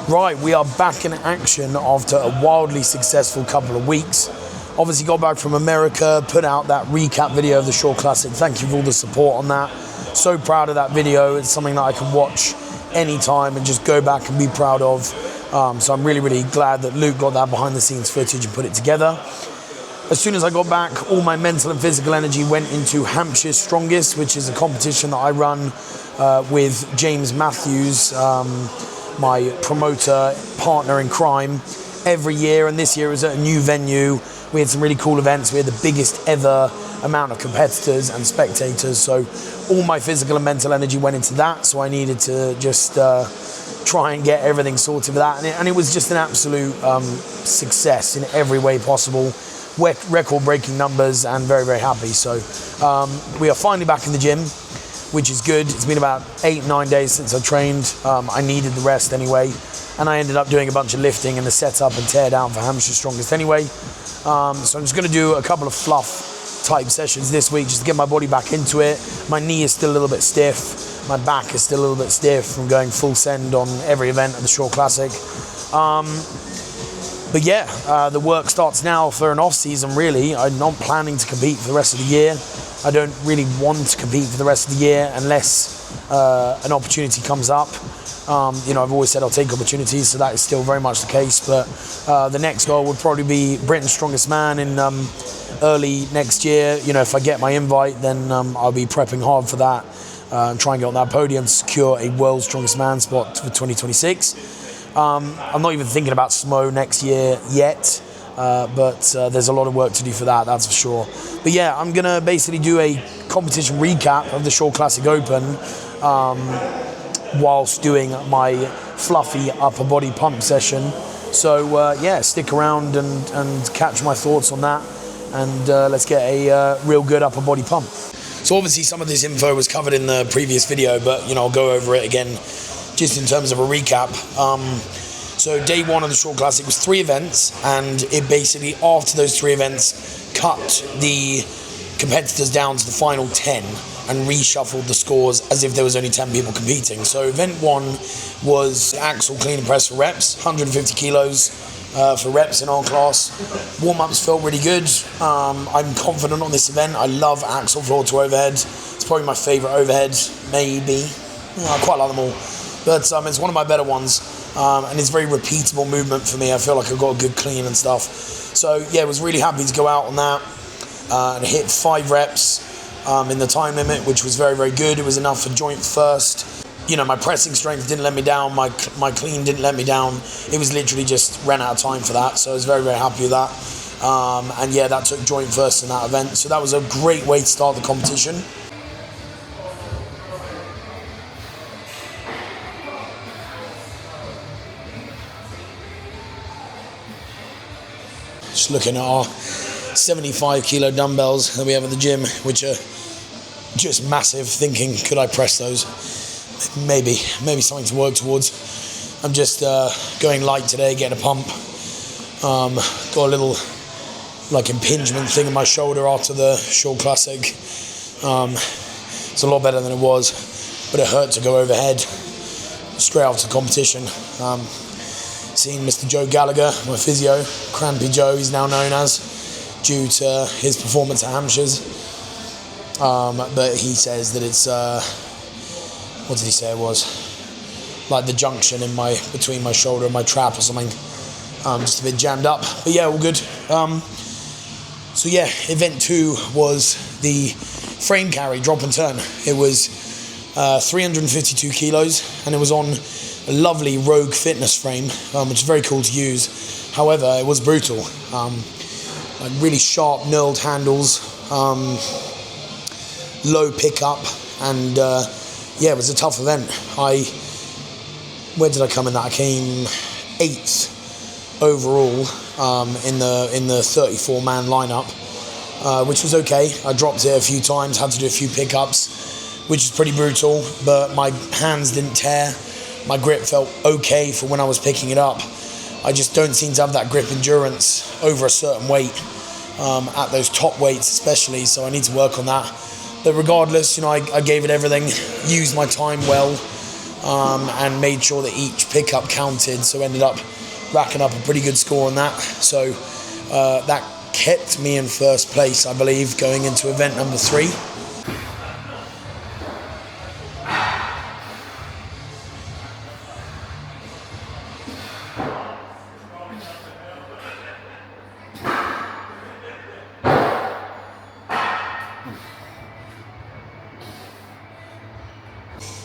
Right, we are back in action after a wildly successful couple of weeks. Obviously got back from America, put out that recap video of the Shore Classic. Thank you for all the support on that. So proud of that video. It's something that I can watch anytime and just go back and be proud of. So I'm really, really glad that Luke got that behind the scenes footage and put it together. As soon as I got back, all my mental and physical energy went into Hampshire's Strongest, which is a competition that I run with James Matthews, my promoter, partner in crime, every year. And this year it was at a new venue. We had some really cool events. We had the biggest ever amount of competitors and spectators. So all my physical and mental energy went into that. So I needed to just try and get everything sorted with that. And it was just an absolute success in every way possible. Record-breaking numbers and very, very happy. So we are finally back in the gym, which is good. It's been about 8-9 days since I trained. I needed the rest anyway, and I ended up doing a bunch of lifting and the setup and tear down for Hampshire Strongest anyway. So I'm just going to do a couple of fluff type sessions this week just to get my body back into it. My knee is still a little bit stiff. My back is still a little bit stiff from going full send on every event at the Shore Classic. But yeah, the work starts now for an off season really. I'm not planning to compete for the rest of the year. I don't really want to compete for the rest of the year unless an opportunity comes up. I've always said I'll take opportunities, so that is still very much the case. But the next goal would probably be Britain's Strongest Man in early next year. If I get my invite, then I'll be prepping hard for that and try and get on that podium to secure a World's Strongest Man spot for 2026. I'm not even thinking about SMO next year yet. But there's a lot of work to do for that, that's for sure. But yeah, I'm going to basically do a competition recap of the Shore Classic Open whilst doing my fluffy upper body pump session. So yeah, stick around and catch my thoughts on that. And let's get a real good upper body pump. So obviously some of this info was covered in the previous video, but I'll go over it again just in terms of a recap. So day one of the Shore Classic was 3 events, and it basically, after those 3 events, cut the competitors down to the final 10 and reshuffled the scores as if there was only 10 people competing. So event 1 was axle clean and press for reps, 150 kilos for reps in our class. Warm-ups felt really good. I'm confident on this event. I love axle floor to overhead. It's probably my favorite overhead, maybe. I quite like them all. But it's one of my better ones. And it's very repeatable movement for me. I feel like I've got a good clean and stuff. So yeah, I was really happy to go out on that and hit 5 reps in the time limit, which was very, very good. It was enough for joint first. My pressing strength didn't let me down. My clean didn't let me down. It was literally just ran out of time for that. So I was very, very happy with that. And yeah, that took joint first in that event. So that was a great way to start the competition. Just looking at our 75 kilo dumbbells that we have at the gym, which are just massive, thinking, could I press those? Maybe something to work towards. I'm just going light today, getting a pump. Got a little impingement thing in my shoulder after the Shore Classic. It's a lot better than it was, but it hurt to go overhead straight after the competition. Seen Mr. Joe Gallagher, my physio, Crampy Joe, he's now known as, due to his performance at Hampshire's. But he says that it's, what did he say it was? Like the junction between my shoulder and my trap or something. Just a bit jammed up. But yeah, all good. So yeah, event 2 was the frame carry, drop and turn. It was 352 kilos, and it was on a lovely Rogue fitness frame, which is very cool to use. However, it was brutal. Really sharp knurled handles, low pickup, and yeah, it was a tough event. Where did I come in that? I came 8th overall in the 34-man lineup, which was okay. I dropped it a few times, had to do a few pickups, which is pretty brutal, but my hands didn't tear. My grip felt okay for when I was picking it up. I just don't seem to have that grip endurance over a certain weight, at those top weights especially, so I need to work on that. But regardless, I gave it everything, used my time well. and made sure that each pickup counted, so ended up racking up a pretty good score on that. So that kept me in first place, I believe, going into event number 3.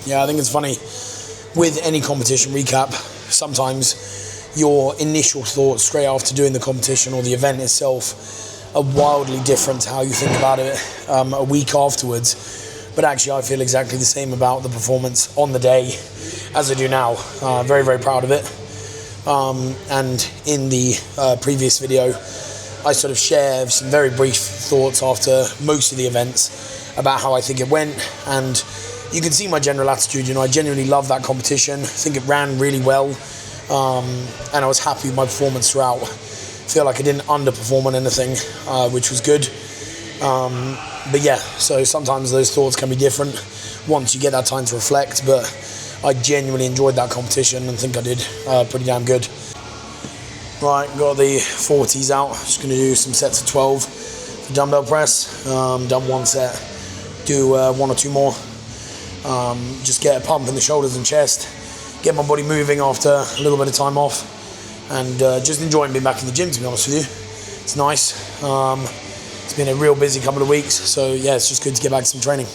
Yeah, I think it's funny, with any competition recap, sometimes your initial thoughts straight after doing the competition or the event itself are wildly different to how you think about it a week afterwards. But actually, I feel exactly the same about the performance on the day as I do now. Very, very proud of it. And in the previous video, I sort of share some very brief thoughts after most of the events about how I think it went, and you can see my general attitude. You know, I genuinely love that competition. I think it ran really well, and I was happy with my performance throughout. I feel like I didn't underperform on anything, which was good. But yeah, so sometimes those thoughts can be different once you get that time to reflect, but I genuinely enjoyed that competition and think I did pretty damn good. Right, got the 40s out. Just gonna do some sets of 12 for dumbbell press. Done one set, do 1 or 2 more. Just get a pump in the shoulders and chest, get my body moving after a little bit of time off, and just enjoying being back in the gym, to be honest with you. It's nice. It's been a real busy couple of weeks, so yeah, it's just good to get back to some training.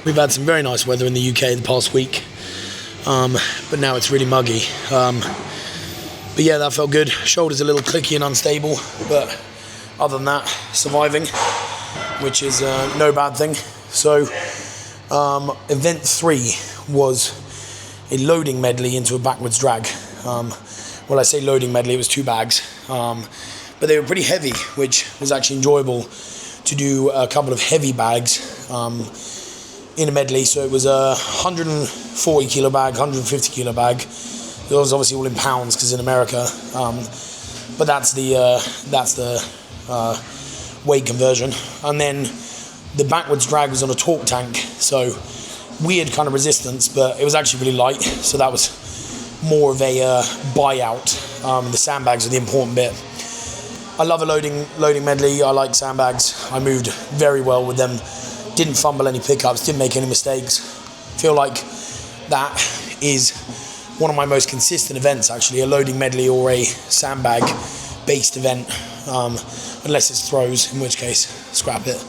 We've had some very nice weather in the UK the past week. But now it's really muggy. But yeah, that felt good. Shoulders a little clicky and unstable, but other than that, surviving, which is no bad thing. So event 3 was a loading medley into a backwards drag. Well, I say loading medley, it was 2 bags, but they were pretty heavy, which was actually enjoyable to do a couple of heavy bags in a medley. So it was a 140 kilo bag, 150 kilo bag. It was obviously all in pounds because in America, but that's the weight conversion. And then the backwards drag was on a torque tank, so weird kind of resistance, but it was actually really light, so that was more of a buyout. The sandbags are the important bit. I love a loading medley. I like sandbags. I moved very well with them. Didn't fumble any pickups, didn't make any mistakes. Feel like that is one of my most consistent events, actually, a loading medley or a sandbag based event, unless it's throws, in which case scrap it.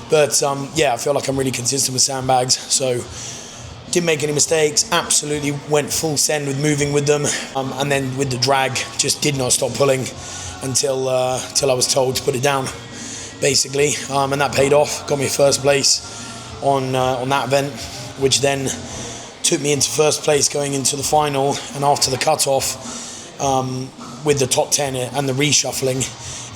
But yeah, I feel like I'm really consistent with sandbags, so didn't make any mistakes, absolutely went full send with moving with them, and then with the drag just did not stop pulling until I was told to put it down, basically, and that paid off. Got me first place on that event, which then took me into first place going into the final. And after the cutoff, with the top 10 and the reshuffling,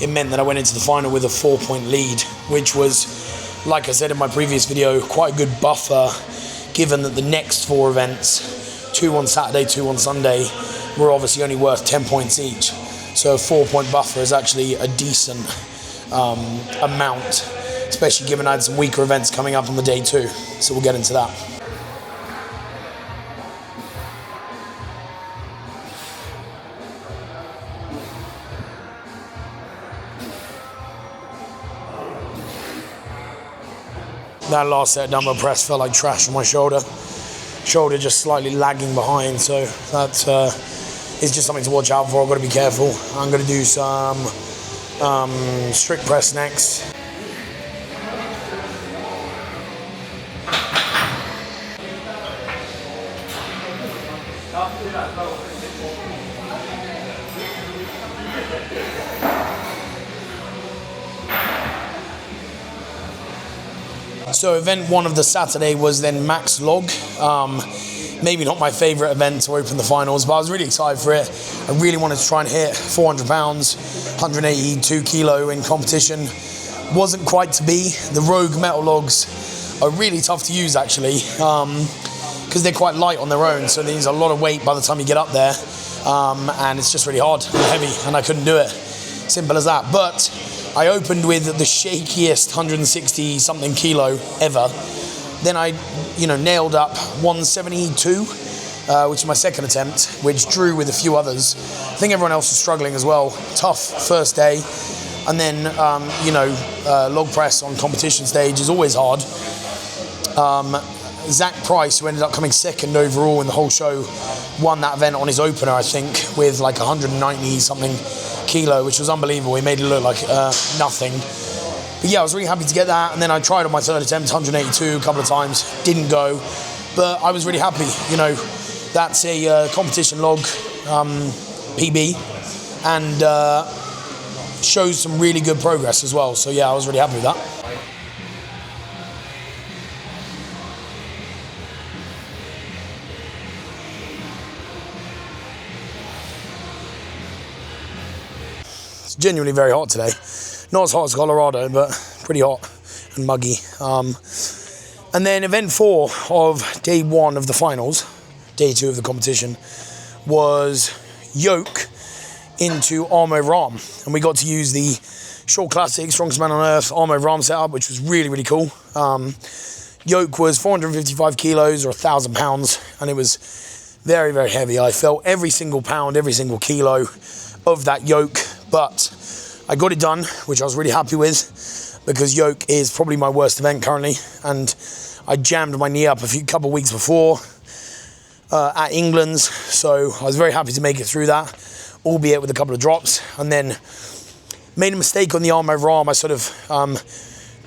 it meant that I went into the final with a 4-point lead, which was, like I said in my previous video, quite a good buffer, given that the next 4 events, 2 on Saturday, 2 on Sunday, were obviously only worth 10 points each. So a 4-point buffer is actually a decent amount, especially given I had some weaker events coming up on the day too. So we'll get into that. That last set of dumbbell press felt like trash on my shoulder. Shoulder just slightly lagging behind, so that is just something to watch out for. I've got to be careful. I'm going to do some strict press next. So event 1 of the Saturday was then max log. Maybe not my favorite event to open the finals, but I was really excited for it. I really wanted to try and hit 400 pounds, 182 kilo in competition. Wasn't quite to be. The Rogue metal logs are really tough to use, actually, because they're quite light on their own, so there's a lot of weight by the time you get up there. and it's just really hard and heavy, and I couldn't do it. Simple as that. But I opened with the shakiest 160 something kilo ever. Then I, nailed up 172, which is my second attempt, which drew with a few others. I think everyone else was struggling as well. Tough first day. And then, log press on competition stage is always hard. Zach Price, who ended up coming second overall in the whole show, won that event on his opener, I think, with like 190 something kilo, which was unbelievable. He made it look like nothing. But yeah, I was really happy to get that. And then I tried on my third attempt, 182 a couple of times, didn't go. But I was really happy. That's a competition log PB, and shows some really good progress as well. So yeah, I was really happy with that. It's genuinely very hot today. Not as hot as Colorado, but pretty hot and muggy. And then event 4 of day 1 of the finals, day 2 of the competition, was Yoke into Armo Ram. And we got to use the Short Classic, Strongest Man on Earth Armo Ram setup, which was really, really cool. Yoke was 455 kilos or 1,000 pounds, and it was very, very heavy. I felt every single pound, every single kilo of that yoke, but I got it done, which I was really happy with, because Yoke is probably my worst event currently, and I jammed my knee up a couple of weeks before at England's, so I was very happy to make it through that, albeit with a couple of drops. And then made a mistake on the Armo Ram. I sort of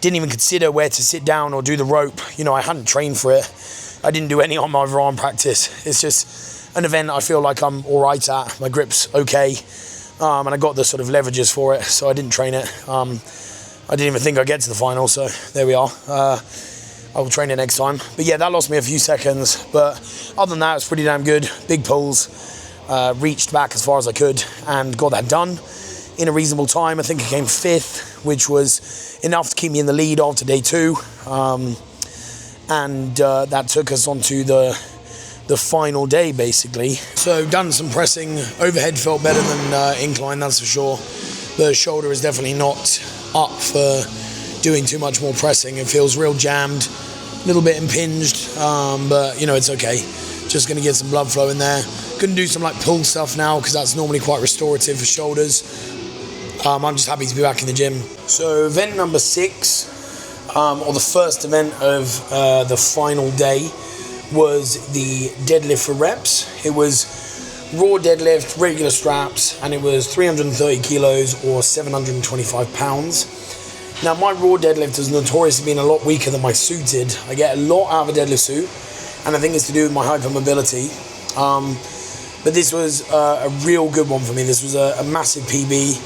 didn't even consider where to sit down or do the rope. I hadn't trained for it. I didn't do any Armo Ram practice. It's just an event I feel like I'm all right at. My grip's okay. And I got the sort of leverages for it, so I didn't train it. I didn't even think I'd get to the final, so there we are. I will train it next time. But yeah, that lost me a few seconds. But other than that, it was pretty damn good. Big pulls, reached back as far as I could, and got that done in a reasonable time. I think I came 5th, which was enough to keep me in the lead after day 2. And that took us onto the final day, basically. So done some pressing. Overhead felt better than incline, that's for sure. The shoulder is definitely not up for doing too much more pressing. It feels real jammed, a little bit impinged, but it's okay. Just going to get some blood flow in there. Couldn't do some pull stuff now, because that's normally quite restorative for shoulders. I'm just happy to be back in the gym. So event number 6, or the first event of the final day, was the deadlift for reps. It was raw deadlift, regular straps, and it was 330 kilos or 725 pounds. Now, my raw deadlift has notoriously been a lot weaker than my suited. I get a lot out of a deadlift suit, and I think it's to do with my hypermobility. But this was a real good one for me. This was a massive PB.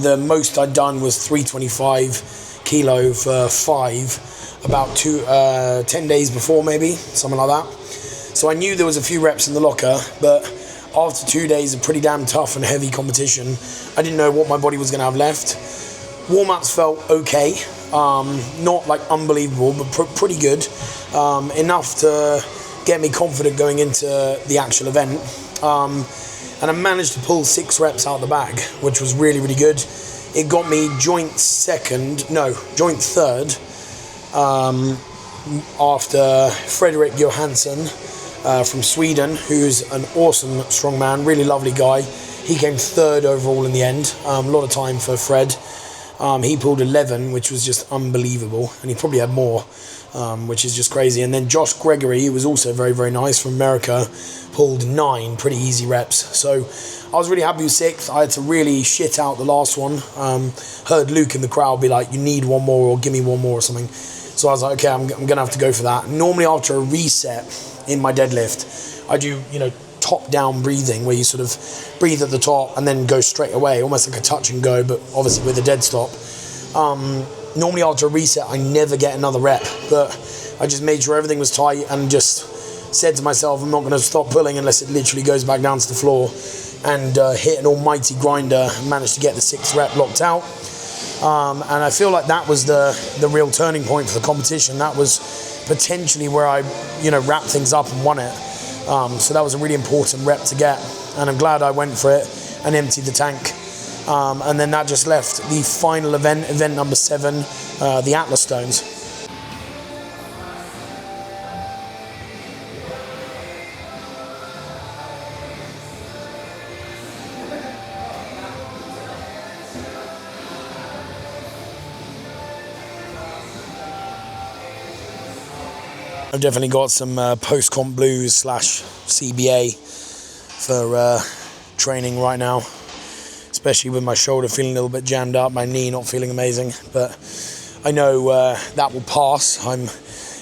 The most I'd done was 325 kilo for 5, about 10 days before, maybe, something like that. So I knew there was a few reps in the locker, but after 2 days of pretty damn tough and heavy competition, I didn't know what my body was going to have left. Warm-ups felt okay, not unbelievable, but pretty good, enough to get me confident going into the actual event. And I managed to pull 6 reps out of the bag, which was really, really good. It got me joint third, after Fredrik Johansson from Sweden, who's an awesome strongman, really lovely guy. He came 3rd overall in the end. A lot of time for Fred. He pulled 11, which was just unbelievable, and he probably had more, which is just crazy. And then Josh Gregory, who was also very, very nice from America, pulled 9 pretty easy reps. So I was really happy with 6th. I had to really shit out the last one. Heard Luke in the crowd be like, "You need one more, or give me one more," or something. So I was like, okay, I'm going to have to go for that. Normally after a reset in my deadlift, I do, top-down breathing, where you sort of breathe at the top and then go straight away, almost like a touch and go, but obviously with a dead stop. Normally after a reset, I never get another rep, but I just made sure everything was tight and just said to myself, I'm not going to stop pulling unless it literally goes back down to the floor, and hit an almighty grinder and managed to get the 6th rep locked out. And I feel like that was the real turning point for the competition. That was potentially where I, wrapped things up and won it. So that was a really important rep to get, and I'm glad I went for it and emptied the tank. And then that just left the final event number 7, the Atlas stones. I've definitely got some post-comp blues / CBA for training right now, especially with my shoulder feeling a little bit jammed up, my knee not feeling amazing, but I know that will pass. I'm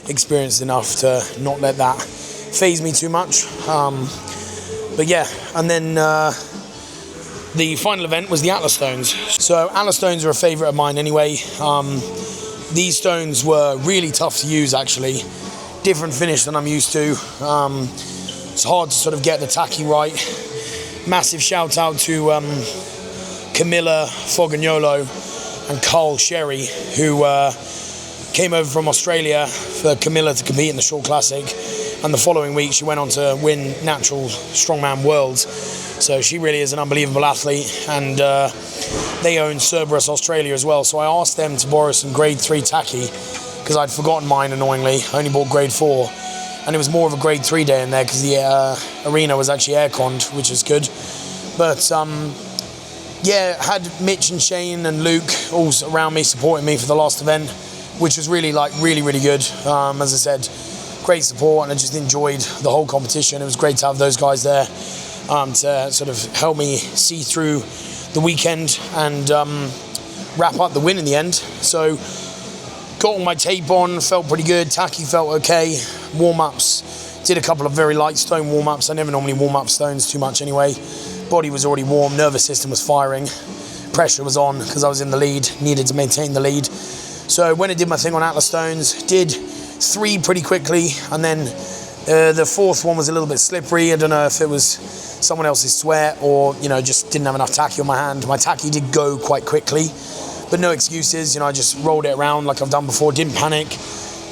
experienced enough to not let that faze me too much. But yeah, and then the final event was the Atlas stones. So Atlas stones are a favourite of mine anyway. These stones were really tough to use actually. Different finish than I'm used to. It's hard to sort of get the tacky right. Massive shout out to Camilla Fogagnolo and Carl Sherry, who came over from Australia for Camilla to compete in the short classic, and the following week she went on to win Natural Strongman Worlds. So she really is an unbelievable athlete, and they own Cerberus Australia as well. So I asked them to borrow some grade 3 tacky, because I'd forgotten mine annoyingly. I only bought grade 4, and it was more of a grade 3 day in there because the arena was actually air-conned, which is good. But yeah, had Mitch and Shane and Luke all around me supporting me for the last event, which was really really good. As I said, great support, and I just enjoyed the whole competition. It was great to have those guys there to sort of help me see through the weekend and wrap up the win in the end. So got all my tape on, felt pretty good. Tacky felt okay. Warm-ups, did a couple of very light stone warm-ups. I never normally warm up stones too much anyway. Body was already warm, nervous system was firing. Pressure was on because I was in the lead, needed to maintain the lead. So when I did my thing on Atlas stones, did 3 pretty quickly, and then the 4th one was a little bit slippery. I don't know if it was someone else's sweat or, just didn't have enough tacky on my hand. My tacky did go quite quickly, but no excuses. I just rolled it around like I've done before, didn't panic,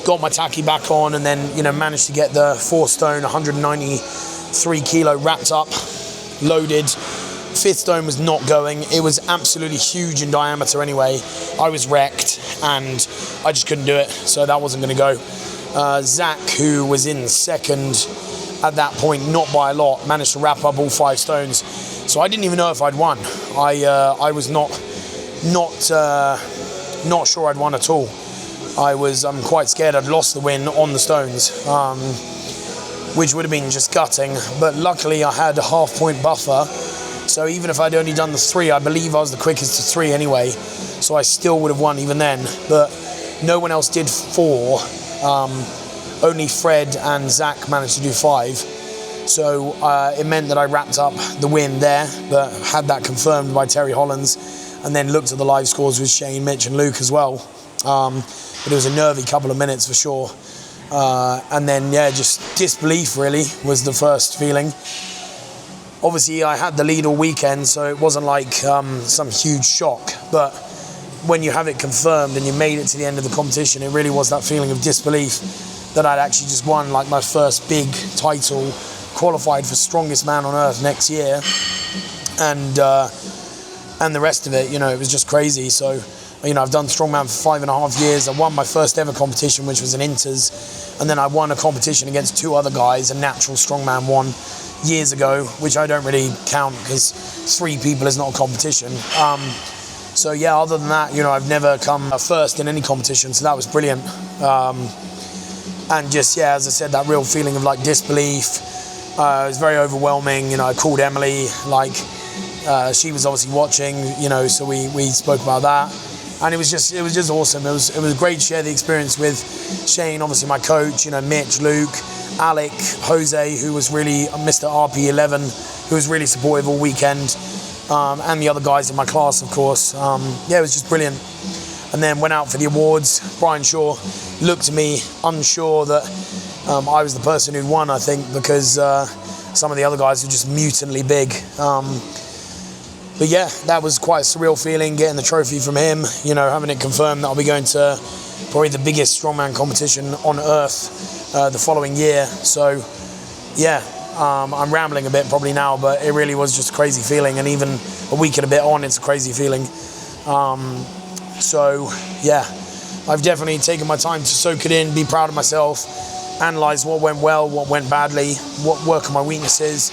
got my tacky back on, and then, managed to get the 4 stone, 193 kilo wrapped up, loaded. 5th stone was not going. It was absolutely huge in diameter anyway. I was wrecked and I just couldn't do it, so that wasn't going to go. Zach, who was in 2nd at that point, not by a lot, managed to wrap up all 5 stones. So I didn't even know if I'd won. I was not sure I'd won at all. I'm quite scared I'd lost the win on the stones, which would have been just gutting. But luckily I had a half-point buffer, so even if I'd only done the 3, I believe I was the quickest to 3 anyway, so I still would have won even then. But no one else did 4. Only Fred and Zach managed to do 5. So it meant that I wrapped up the win there, but had that confirmed by Terry Hollins, and then looked at the live scores with Shane, Mitch and Luke as well. But it was a nervy couple of minutes for sure. And then, yeah, just disbelief really was the first feeling. Obviously, I had the lead all weekend, so it wasn't like some huge shock. But when you have it confirmed and you made it to the end of the competition, it really was that feeling of disbelief that I'd actually just won like my first big title, qualified for Strongest Man on Earth next year. And the rest of it, it was just crazy. So, I've done Strongman for 5.5 years. I won my first ever competition, which was an Inters. And then I won a competition against 2 other guys, a Natural Strongman one years ago, which I don't really count because 3 people is not a competition. So yeah, other than that, I've never come first in any competition. So that was brilliant. And just, yeah, as I said, that real feeling of like disbelief. It was very overwhelming. I called Emily, she was obviously watching, so we spoke about that. And it was just awesome. It was great to share the experience with Shane, obviously my coach, Mitch, Luke, Alec, Jose, who was really Mr. RP11, who was really supportive all weekend, and the other guys in my class, of course. Yeah, it was just brilliant. And then went out for the awards. Brian Shaw looked at me unsure that I was the person who'd won, I think, because some of the other guys were just mutantly big. But yeah, that was quite a surreal feeling, getting the trophy from him, having it confirmed that I'll be going to probably the biggest strongman competition on earth the following year. So yeah, I'm rambling a bit probably now, but it really was just a crazy feeling. And even a week and a bit on, it's a crazy feeling. So yeah, I've definitely taken my time to soak it in, be proud of myself, analyze what went well, what went badly, what work on my weaknesses,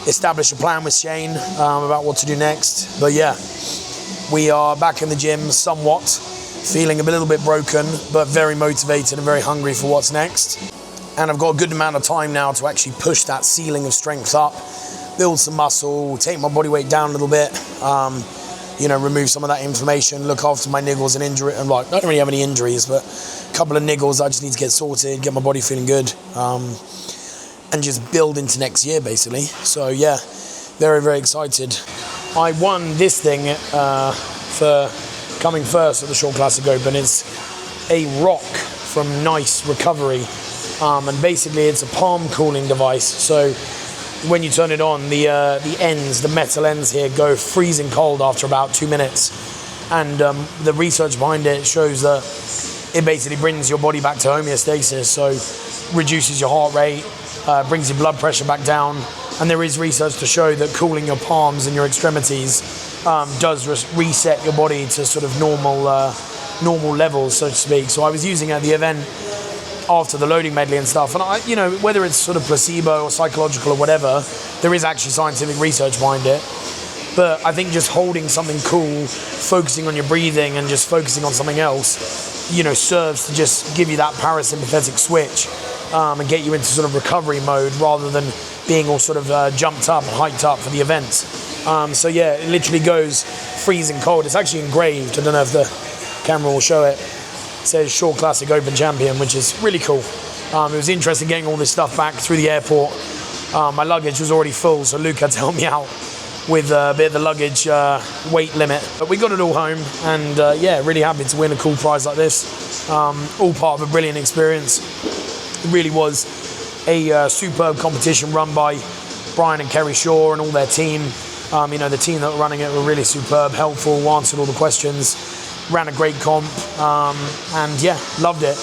establish a plan with Shane about what to do next. But yeah, we are back in the gym somewhat, feeling a little bit broken, but very motivated and very hungry for what's next. And I've got a good amount of time now to actually push that ceiling of strength up, build some muscle, take my body weight down a little bit, remove some of that inflammation, look after my niggles and injury. And I don't really have any injuries, but a couple of niggles I just need to get sorted, get my body feeling good, and just build into next year basically. So yeah, very, very excited. I won this thing for coming first at the Short Classic Open. It's a rock from Nice Recovery, and basically it's a palm cooling device. So when you turn it on, the ends, the metal ends here, go freezing cold after about 2 minutes. And the research behind it shows that it basically brings your body back to homeostasis, so reduces your heart rate, brings your blood pressure back down. And there is research to show that cooling your palms and your extremities does reset your body to sort of normal levels, so to speak. So I was using it at the event after the loading medley and stuff, and whether it's sort of placebo or psychological or whatever, there is actually scientific research behind it. But I think just holding something cool, focusing on your breathing and just focusing on something else, serves to just give you that parasympathetic switch and get you into sort of recovery mode rather than being all sort of jumped up and hyped up for the event. So yeah, it literally goes freezing cold. It's actually engraved. I don't know if the camera will show it. It says Short Classic Open Champion, which is really cool. It was interesting getting all this stuff back through the airport. My luggage was already full, so Luke had to help me out with a bit of the luggage weight limit. But we got it all home, and yeah, really happy to win a cool prize like this. All part of a brilliant experience. It really was a superb competition run by Brian and Kerry Shaw and all their team. The team that were running it were really superb, helpful, answered all the questions, ran a great comp, and yeah, loved it.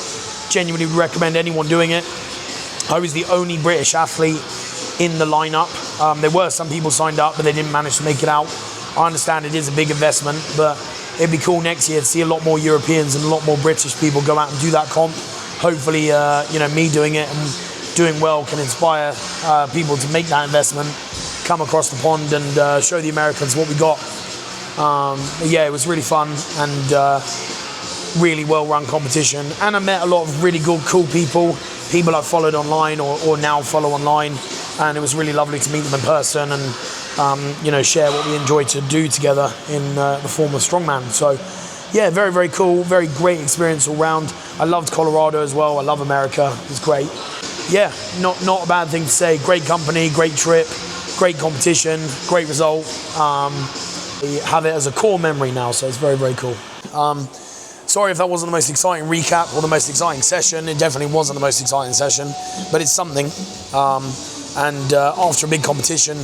Genuinely would recommend anyone doing it. I was the only British athlete in the lineup. There were some people signed up, but they didn't manage to make it out. I understand it is a big investment, but it'd be cool next year to see a lot more Europeans and a lot more British people go out and do that comp. Hopefully, me doing it and doing well can inspire people to make that investment, come across the pond and show the Americans what we got. Yeah, it was really fun and really well-run competition. And I met a lot of really good, cool people I've followed online or now follow online. And it was really lovely to meet them in person and, share what we enjoy to do together in the form of strongman. So, yeah, very, very cool, very great experience all round. I loved Colorado as well. I love America. It was great. Yeah, not a bad thing to say. Great company, great trip, great competition, great result. We have it as a core memory now, so it's very, very cool. Sorry if that wasn't the most exciting recap or the most exciting session. It definitely wasn't the most exciting session, but it's something. And after a big competition,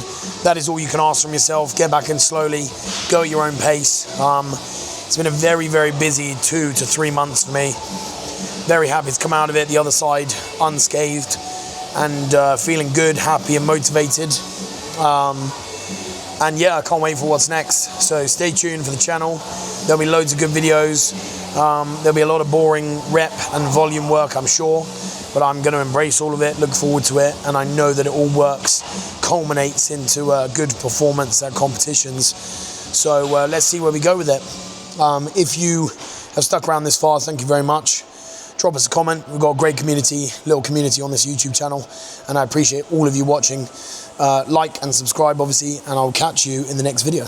that is all you can ask from yourself. Get back in slowly, go at your own pace. It's been a very, very busy 2 to 3 months for me. Very happy to come out of it the other side unscathed and feeling good, happy and motivated. And yeah, I can't wait for what's next. So stay tuned for the channel. There'll be loads of good videos. There'll be a lot of boring rep and volume work, I'm sure. But I'm going to embrace all of it, look forward to it. And I know that it all works, culminates into a good performance at competitions. So let's see where we go with it. If you have stuck around this far, thank you very much. Drop us a comment. We've got a great community, little community on this YouTube channel. And I appreciate all of you watching. Like and subscribe, obviously, and I'll catch you in the next video.